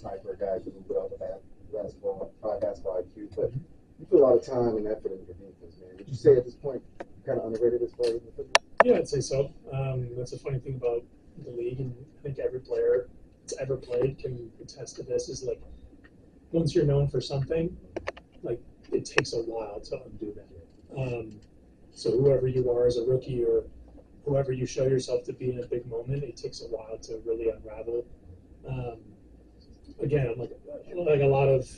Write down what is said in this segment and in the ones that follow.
sniper, a guy who can put out the basketball IQ, but you put a lot of time and effort into your defense, man. Would you say at this point you're kind of underrated as far as the football? Yeah, I'd say so. That's a funny thing about the league, and I think every player that's ever played can attest to this, is like once you're known for something, like it takes a while to undo that. So whoever you are as a rookie or whoever you show yourself to be in a big moment, it takes a while to really unravel. Again, like a lot of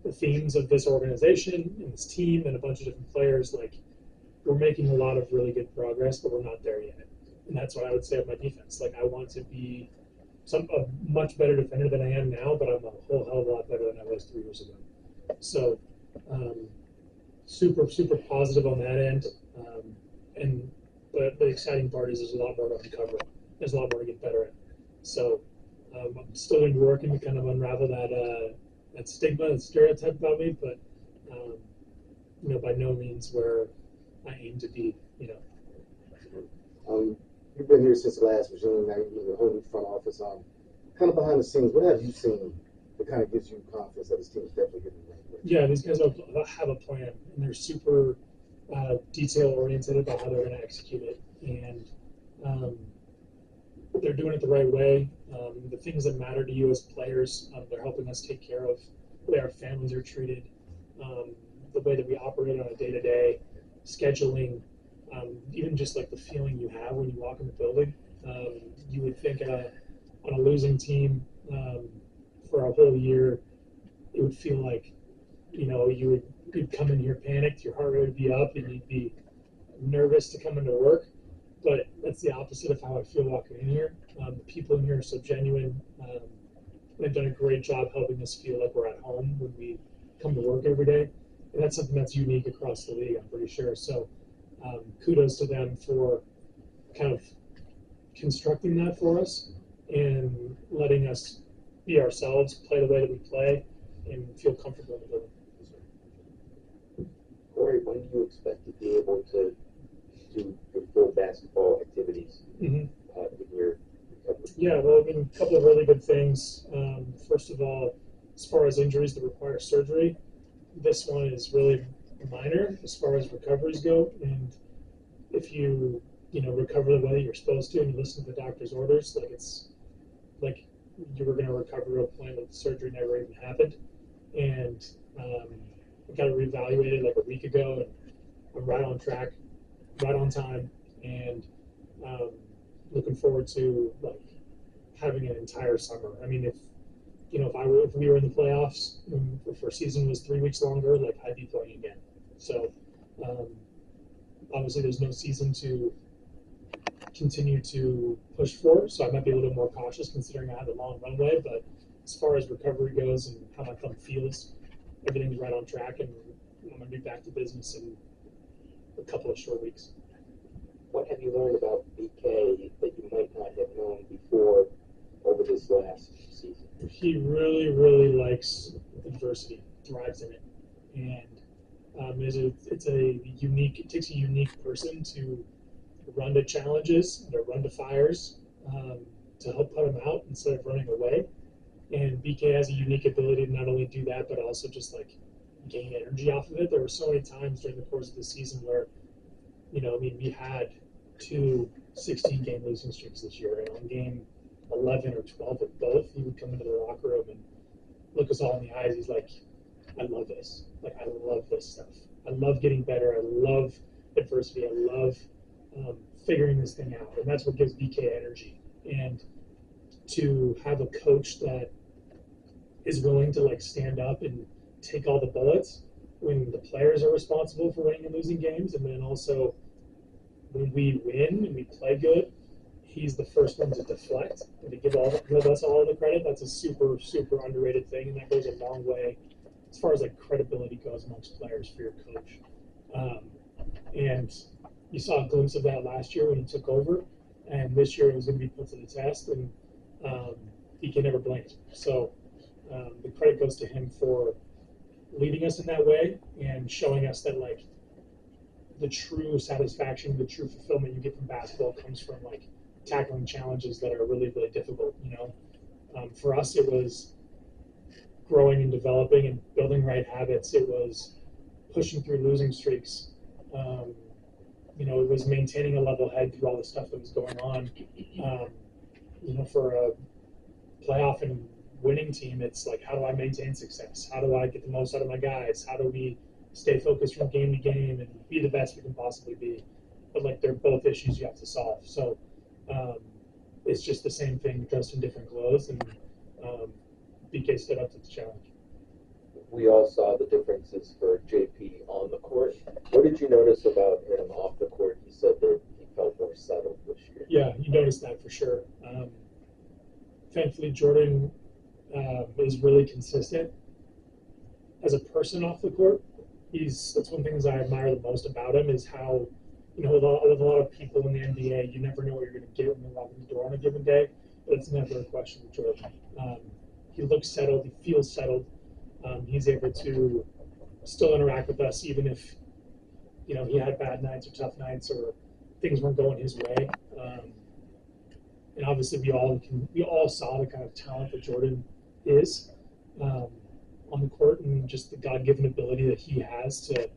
the themes of this organization and this team and a bunch of different players, like we're making a lot of really good progress, but we're not there yet. And that's what I would say of my defense. Like I want to be a much better defender than I am now, but I'm a whole hell of a lot better than I was 3 years ago. So super positive on that end. But the exciting part is there's a lot more to uncover. There's a lot more to get better at. So I'm still going to be working to kind of unravel that stigma, that stereotype about me, but by no means where I aim to be. You've been here since last June. Now you're the whole new front office. Kind of behind the scenes, what have you seen that kind of gives you confidence that this team is definitely getting the right way? Yeah, these guys have a plan, and they're super detail-oriented about how they're going to execute it, and they're doing it the right way. The things that matter to you as players, they're helping us take care of the way our families are treated, the way that we operate on a day-to-day, scheduling, even just like the feeling you have when you walk in the building. You would think on a losing team for a whole year, it would feel like, you'd come in here panicked, your heart rate would be up, and you'd be nervous to come into work. But that's the opposite of how I feel walking in here. The people in here are so genuine. They've done a great job helping us feel like we're at home when we come to work every day. And that's something that's unique across the league, I'm pretty sure. So kudos to them for kind of constructing that for us and letting us be ourselves, play the way that we play, and feel comfortable in the building. Corey, when do you expect to be able to do your full basketball activities in your recovery? Yeah, well, a couple of really good things. First of all, as far as injuries that require surgery, this one is really minor as far as recoveries go. And if you recover the way that you're supposed to and you listen to the doctor's orders, like it's like you were going to recover to a point where the surgery never even happened. And I got reevaluated like a week ago, and I'm right on track, right on time, and looking forward to like having an entire summer. I mean, if we were in the playoffs, if our season was 3 weeks longer, like I'd be playing again. So obviously, there's no season to continue to push for, so I might be a little more cautious considering I have a long runway. But as far as recovery goes and how my thumb feels, everything's right on track, and I'm going to be back to business in a couple of short weeks. What have you learned about BK that you might not have known before over this last season? He really likes adversity, thrives in it, and it takes a unique person to run to challenges, to run to fires, to help put them out instead of running away. And BK has a unique ability to not only do that, but also just like gain energy off of it. There were so many times during the course of the season where, we had 2 16-game losing streaks this year, and on game 11 or 12 of both, he would come into the locker room and look us all in the eyes. He's like, I love this. Like, I love this stuff. I love getting better. I love adversity. I love figuring this thing out. And that's what gives BK energy. And to have a coach that is willing to like stand up and take all the bullets when the players are responsible for winning and losing games, and then also when we win and we play good, he's the first one to deflect and to give us all the credit. That's a super underrated thing, and that goes a long way as far as like credibility goes amongst players for your coach. And you saw a glimpse of that last year when he took over, and this year it was going to be put to the test, and he can never blink. So the credit goes to him for leading us in that way and showing us that like the true satisfaction, the true fulfillment you get from basketball comes from like tackling challenges that are really difficult. For us, it was growing and developing and building right habits. It was pushing through losing streaks. It was maintaining a level head through all the stuff that was going on. For a playoff and winning team, it's like, how do I maintain success? How do I get the most out of my guys? How do we stay focused from game to game and be the best we can possibly be? But like, they're both issues you have to solve. So it's just the same thing, dressed in different clothes, and BK stood up to the challenge. We all saw the differences for JP on the court. What did you notice about him off the court? He said that he felt more settled this year. Yeah, you noticed that for sure. Thankfully, Jordan is really consistent as a person off the court. That's one of the things I admire the most about him, is how, with a lot of people in the NBA, you never know what you're going to get when you walk in the door on a given day, but it's never a question with Jordan. He looks settled. He feels settled. He's able to still interact with us, even if, he had bad nights or tough nights or things weren't going his way. And obviously, we all saw the kind of talent that Jordan is on the court, and just the God-given ability that he has to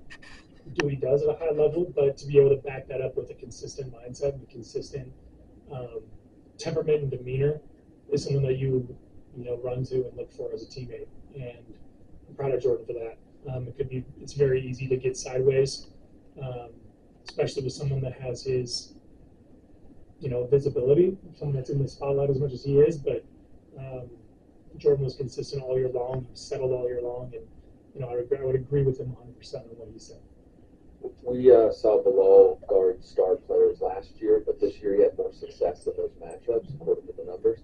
do what he does at a high level, but to be able to back that up with a consistent mindset and a consistent temperament and demeanor is something that you run to and look for as a teammate. And I'm proud of Jordan for that. It's very easy to get sideways, especially with someone that has his, visibility, someone that's in the spotlight as much as he is. But Jordan was consistent all year long. He settled all year long, and I would agree with him 100% on what he said. We saw Bilal guard star players last year, but this year he had more success in those matchups, according to the numbers.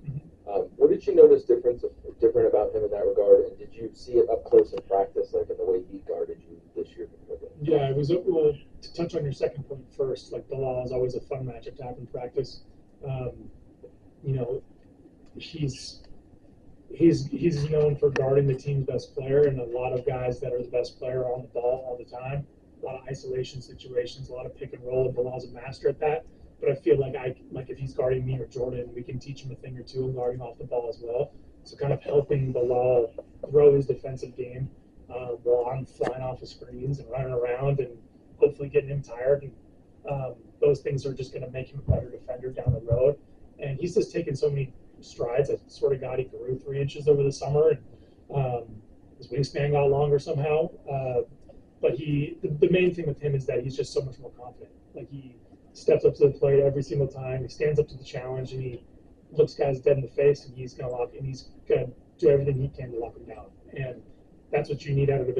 What did you notice different about him in that regard, and did you see it up close in practice, like in the way he guarded you this year? Yeah, it was. Well, to touch on your second point first, like, Bilal is always a fun matchup to have in practice. He's known for guarding the team's best player, and a lot of guys that are the best player are on the ball all the time. A lot of isolation situations, a lot of pick and roll, and Bilal's a master at that. But I feel like if he's guarding me or Jordan, we can teach him a thing or two on guarding off the ball as well. So kind of helping Bilal grow his defensive game while I'm flying off the screens and running around and hopefully getting him tired. And those things are just going to make him a better defender down the road. And he's just taken so many strides. I swear to God, he grew 3 inches over the summer, and his wingspan got longer somehow. But the main thing with him is that he's just so much more confident. Like, he steps up to the plate every single time. He stands up to the challenge, and he looks guys dead in the face, and he's going to do everything he can to lock them down. And that's what you need out of a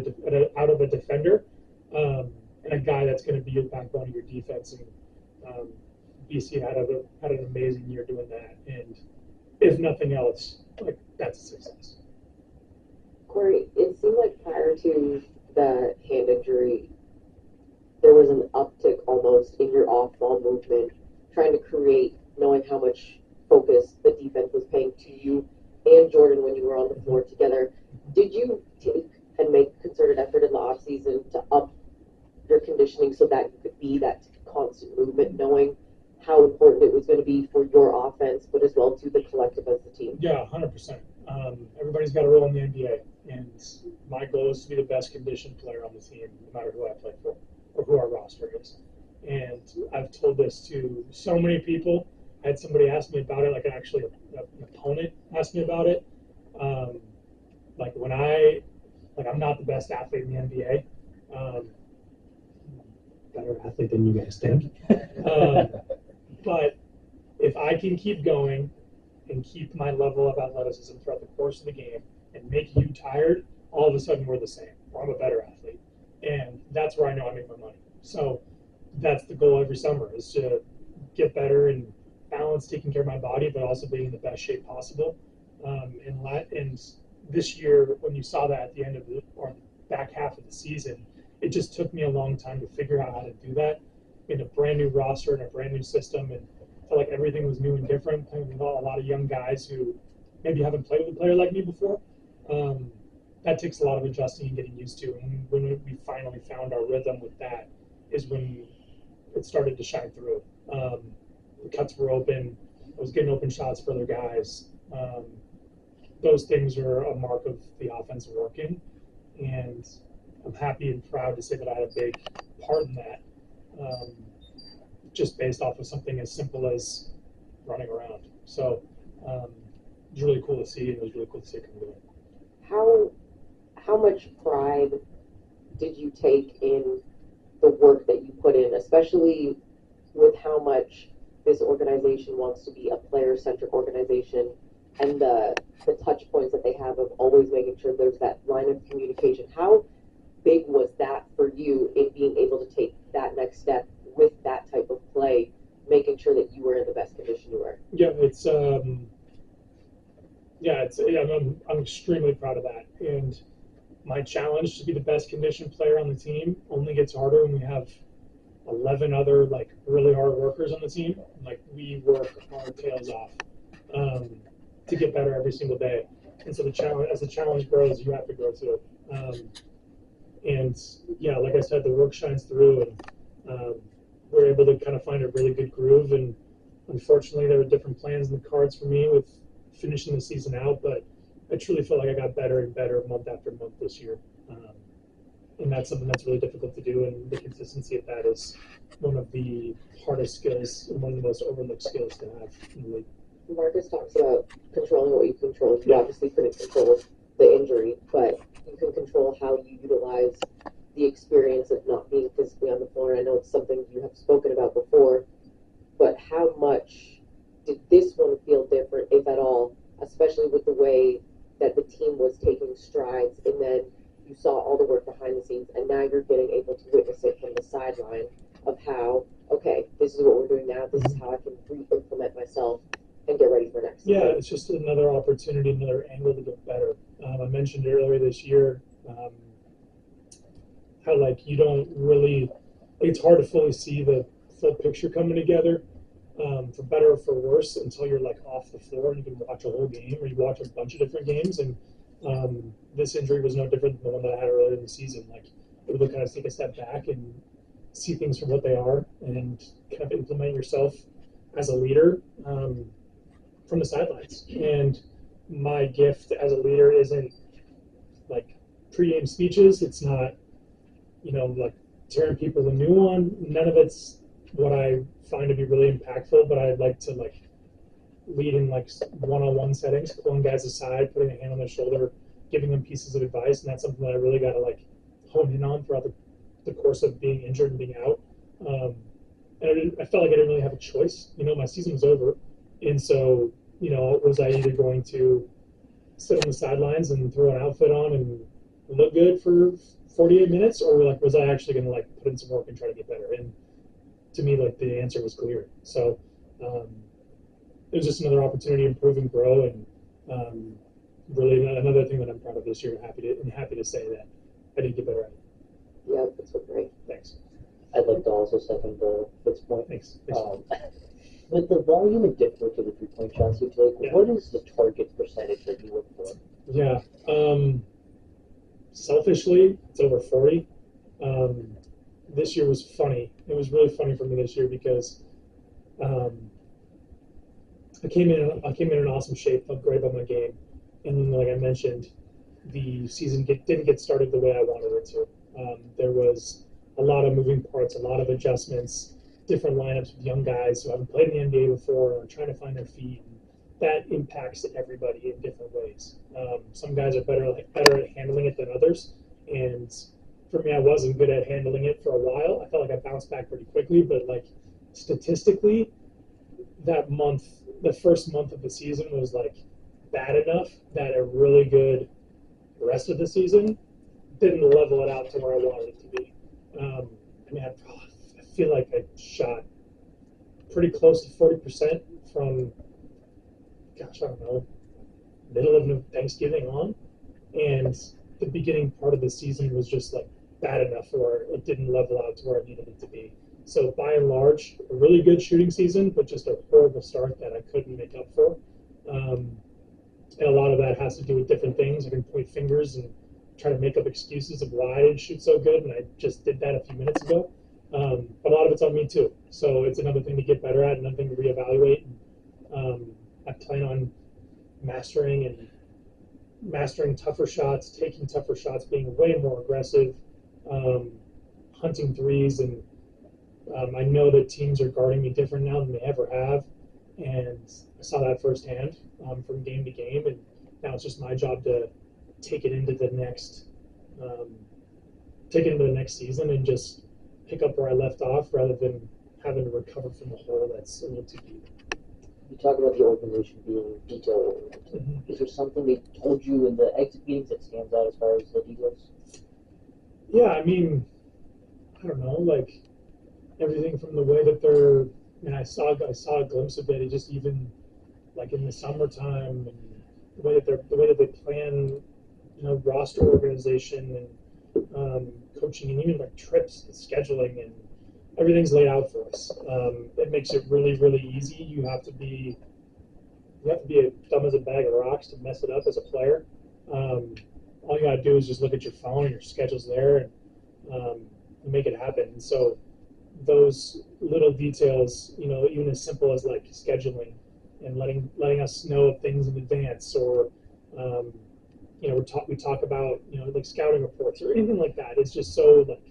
defender, and a guy that's going to be your backbone of your defense. And BC had an amazing year doing that. And if nothing else, like, that's a success. Corey, it seemed like prior to the hand injury, there was an uptick almost in your off-ball movement, trying to create, knowing how much focus the defense was paying to you and Jordan when you were on the floor together. Did you take and make concerted effort in the offseason to up your conditioning so that you could be that constant movement, knowing how important it was going to be for your offense, but as well to the collective as the team? Yeah, 100%. Everybody's got a role in the NBA, and my goal is to be the best conditioned player on the team, no matter who I play for or who our roster is. And I've told this to so many people. I had somebody ask me about it, like actually an opponent asked me about it. I'm not the best athlete in the NBA. Better athlete than you guys think. But if I can keep going and keep my level of athleticism throughout the course of the game and make you tired, all of a sudden we're the same, or I'm a better athlete. And that's where I know I make my money. So that's the goal every summer, is to get better and balance taking care of my body, but also being in the best shape possible. And this year, when you saw that at the end of or back half of the season, it just took me a long time to figure out how to do that in a brand new roster and a brand new system, and felt like everything was new and different. Playing with a lot of young guys who maybe haven't played with a player like me before. That takes a lot of adjusting and getting used to. And when we finally found our rhythm with that is when it started to shine through. The cuts were open. I was getting open shots for other guys. those things are a mark of the offense working, and I'm happy and proud to say that I had a big part in that, just based off of something as simple as running around. So it was really cool to see, and it was really cool to see it come together. How much pride did you take in the work that you put in, especially with how much this organization wants to be a player-centric organization, and the touch points that they have of always making sure there's that line of communication? How big was that for you in being able to take that next step with that type of play, making sure that you were in the best condition you were? I'm extremely proud of that. And my challenge to be the best conditioned player on the team only gets harder when we have 11 other like really hard workers on the team. Like we work our tails off to get better every single day. And so as the challenge grows, you have to grow too. And yeah, like I said, the work shines through, and we're able to kind of find a really good groove. And unfortunately, there were different plans in the cards for me with finishing the season out, but I truly feel like I got better and better month after month this year. And that's something that's really difficult to do, and the consistency of that is one of the hardest skills and one of the most overlooked skills to have in the league. Marcus talks about controlling what you control. You obviously couldn't control the injury, but you can control how you utilize the experience of not being physically on the floor. And I know it's something you have spoken about before, but how much did this one feel different, if at all, especially with the way that the team was taking strides, and then you saw all the work behind the scenes, and now you're getting able to witness it from the sideline of how, okay, this is what we're doing now, this is how I can re-implement myself and get ready for next season. It's just another opportunity, another angle to get better. I mentioned earlier this year how like you don't really, it's hard to fully see the full picture coming together, for better or for worse, until you're like off the floor and you can watch a whole game, or you watch a bunch of different games. And this injury was no different than the one that I had earlier in the season. Like able to kind of take a step back and see things for what they are, and kind of implement yourself as a leader from the sidelines. And my gift as a leader isn't like pre-game speeches. It's not, like tearing people a new one. None of it's what I find to be really impactful, but I'd like to like lead in like one-on-one settings, pulling guys aside, putting a hand on their shoulder, giving them pieces of advice. And that's something that I really got to like hone in on throughout the course of being injured and being out. And I felt like I didn't really have a choice. My season was over. And so, was I either going to sit on the sidelines and throw an outfit on and look good for 48 minutes, or like was I actually going to like put in some work and try to get better? And to me, like the answer was clear. So it was just another opportunity to improve and grow, and really another thing that I'm proud of this year. Happy to say that I did get better at it. Yeah, that's great. Thanks. I'd like to also second Fitz's point. Thanks. With the volume and difference of the 3-point shots you take, what is the target percentage that you look for? Yeah. Selfishly, it's over 40. This year was funny. It was really funny for me this year because I came in in awesome shape, felt great about my game, and then, like I mentioned, the season didn't get started the way I wanted it to. There was a lot of moving parts, a lot of adjustments, different lineups with young guys who haven't played in the NBA before or trying to find their feet. And that impacts everybody in different ways. Some guys are better at handling it than others, and for me, I wasn't good at handling it for a while. I felt like I bounced back pretty quickly, but like statistically, that month, the first month of the season was like bad enough that a really good rest of the season didn't level it out to where I wanted it to be. I feel like I shot pretty close to 40% from, I don't know, middle of Thanksgiving on. And the beginning part of the season was just like bad enough where it didn't level out to where I needed it to be. So by and large, a really good shooting season, but just a horrible start that I couldn't make up for. And a lot of that has to do with different things. I can point fingers and try to make up excuses of why I didn't shoot so good, and I just did that a few minutes ago. But a lot of it's on me too. So it's another thing to get better at, another thing to reevaluate. I plan on mastering and mastering tougher shots, taking tougher shots, being way more aggressive, hunting threes, and I know that teams are guarding me different now than they ever have, and I saw that firsthand from game to game, and now it's just my job to take it into the next, season and just pick up where I left off rather than having to recover from a hole that's a little too deep. You talk about the organization being detail oriented. Mm-hmm. Is there something they told you in the exit meetings that stands out as far as the details? Yeah, I mean, I don't know, like everything from the way that they're. I mean, I saw a glimpse of it. Just even like in the summertime and the way that they plan, roster organization and coaching and even like trips and scheduling and everything's laid out for us. It makes it really, really easy. You have to be as dumb as a bag of rocks to mess it up as a player. All you gotta do is just look at your phone and your schedule's there and make it happen. And so those little details, even as simple as like scheduling and letting us know of things in advance, or we talk about like scouting reports or anything like that. It's just so like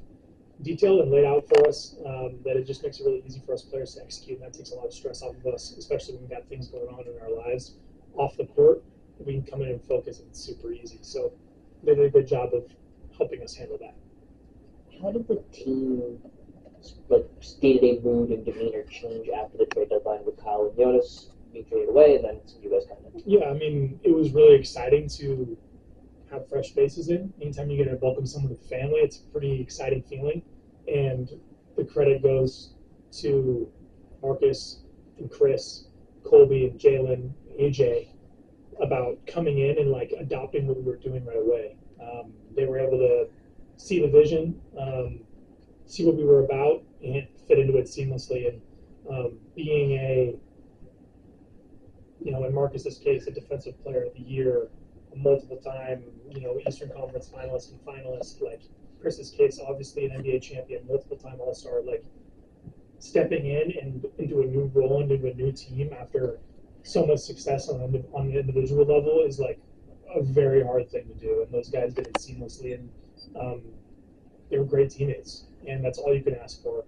detailed and laid out for us that it just makes it really easy for us players to execute, and that takes a lot of stress off of us, especially when we got things going on in our lives off the court. We can come in and focus, and it's super easy. So they did a good job of helping us handle that. How did the team, like, day-to-day mood and demeanor change after the trade deadline with Kyle and Jonas being traded away, and then you guys kind of? Yeah, I mean, it was really exciting to have fresh faces in. Anytime you get to welcome someone to the family, it's a pretty exciting feeling. And the credit goes to Marcus and Chris, Colby and Jalen, AJ, about coming in and like adopting what we were doing right away. They were able to see the vision, see what we were about, and fit into it seamlessly. And being in Marcus's case, a defensive player of the year, a multiple time, Eastern Conference finalist and finalist, like Chris's case, obviously an NBA champion, multiple time All-Star, like stepping in and into a new role, into a new team after so much success on an individual level is like a very hard thing to do, and those guys did it seamlessly, and they were great teammates, and that's all you can ask for.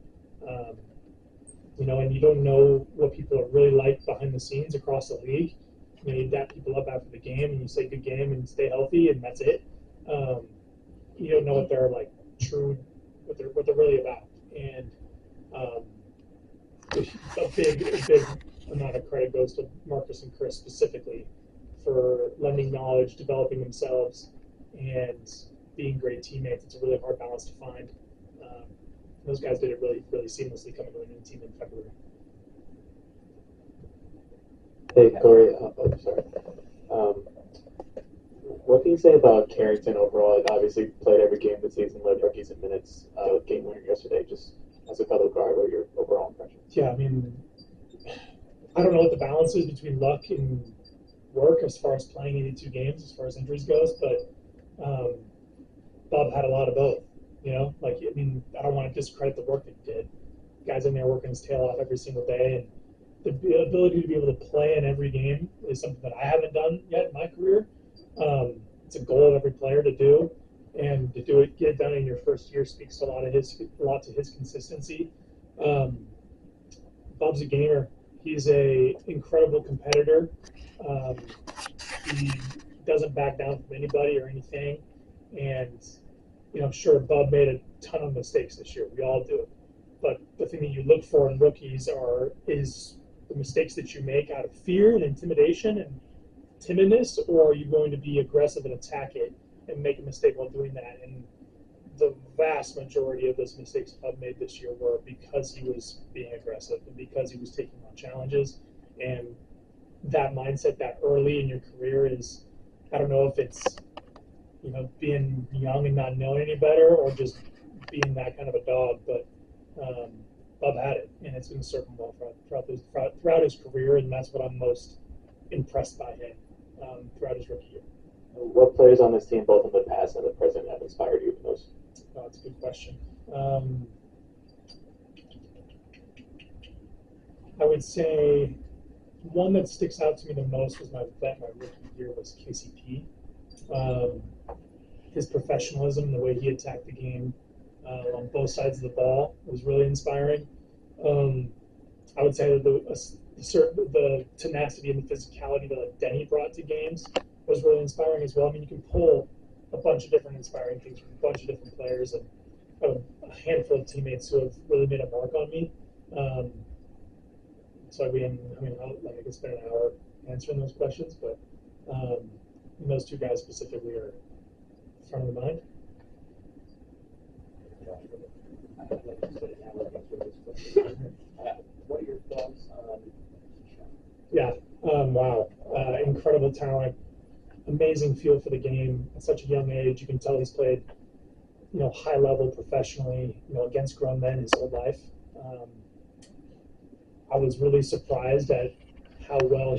And you don't know what people are really like behind the scenes across the league. You dap people up after the game, and you say good game and stay healthy, and that's it. You don't know what they're like what they're really about, and a big amount of credit goes to Marcus and Chris specifically for lending knowledge, developing themselves, and being great teammates. It's a really hard balance to find. Those guys did it really, really seamlessly coming to a new team in February. Hey, Corey. Sorry. What can you say about Carrington overall? Like, obviously played every game this season, led rookies in minutes. Game winner yesterday. Just as a fellow guard, what are your overall impressions? Yeah, I mean, I don't know what the balance is between luck and work as far as playing 82 games, as far as injuries goes, but Bob had a lot of both. I don't want to discredit the work that he did. The guy's in there working his tail off every single day, and the ability to be able to play in every game is something that I haven't done yet in my career. It's a goal of every player to do, and to get it done in your first year speaks a lot to his consistency. Bob's a gamer. He's a incredible competitor. He doesn't back down from anybody or anything, and sure, Bob made a ton of mistakes this year. We all do. But the thing that you look for in rookies is the mistakes that you make out of fear and intimidation and timidness, or are you going to be aggressive and attack it and make a mistake while doing that? And the vast majority of those mistakes Bob made this year were because he was being aggressive and because he was taking on challenges. And that mindset that early in your career is, I don't know if it's being young and not knowing any better, or just being that kind of a dog. But Bob had it, and it's been serving well throughout his career, and that's what I'm most impressed by him throughout his rookie year. What players on this team, both in the past and the present, have inspired you the most? That's a good question. I would say one that sticks out to me the most was my rookie year was KCP. His professionalism, the way he attacked the game on both sides of the ball was really inspiring. I would say that the tenacity and the physicality that like Denny brought to games was really inspiring as well. I mean, you can pull a bunch of different inspiring things from a bunch of different players and a handful of teammates who have really made a mark on me. So I mean, I could spend an hour answering those questions, but those two guys specifically are front of the mind. What are your thoughts on Yeah, wow, incredible talent, amazing feel for the game at such a young age. You can tell he's played, high level professionally, against grown men his whole life. I was really surprised at how well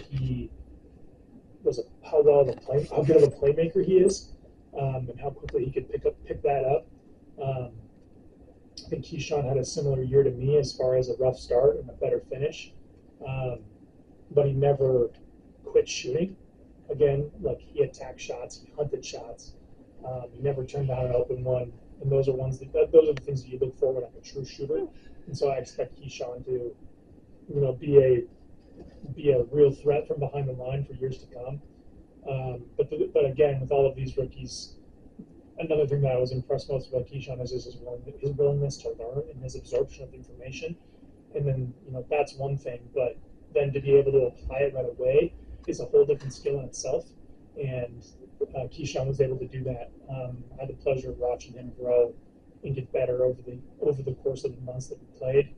how good of a playmaker he is, and how quickly he could pick that up. I think Keyshawn had a similar year to me as far as a rough start and a better finish, but he never quit shooting. Again, like he attacked shots, he hunted shots. He never turned down an open one, and those are the things that you look for in a true shooter. And so I expect Keyshawn to, be a real threat from behind the line for years to come. But again, with all of these rookies, another thing that I was impressed most about Keyshawn is his willingness to learn and his absorption of information. And then, that's one thing, but then to be able to apply it right away is a whole different skill in itself. And Keyshawn was able to do that. I had the pleasure of watching him grow and get better over the course of the months that we played.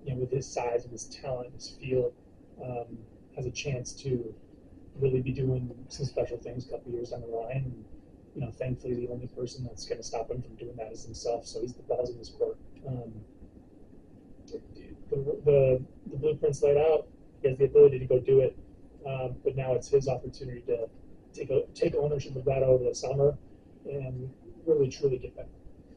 And with his size and his talent, his feel, has a chance to really be doing some special things a couple years down the line. And, thankfully, the only person that's going to stop him from doing that is himself. So he's the balls in his court. The blueprint's laid out. He has the ability to go do it. But now it's his opportunity to take ownership of that over the summer and really, truly get better.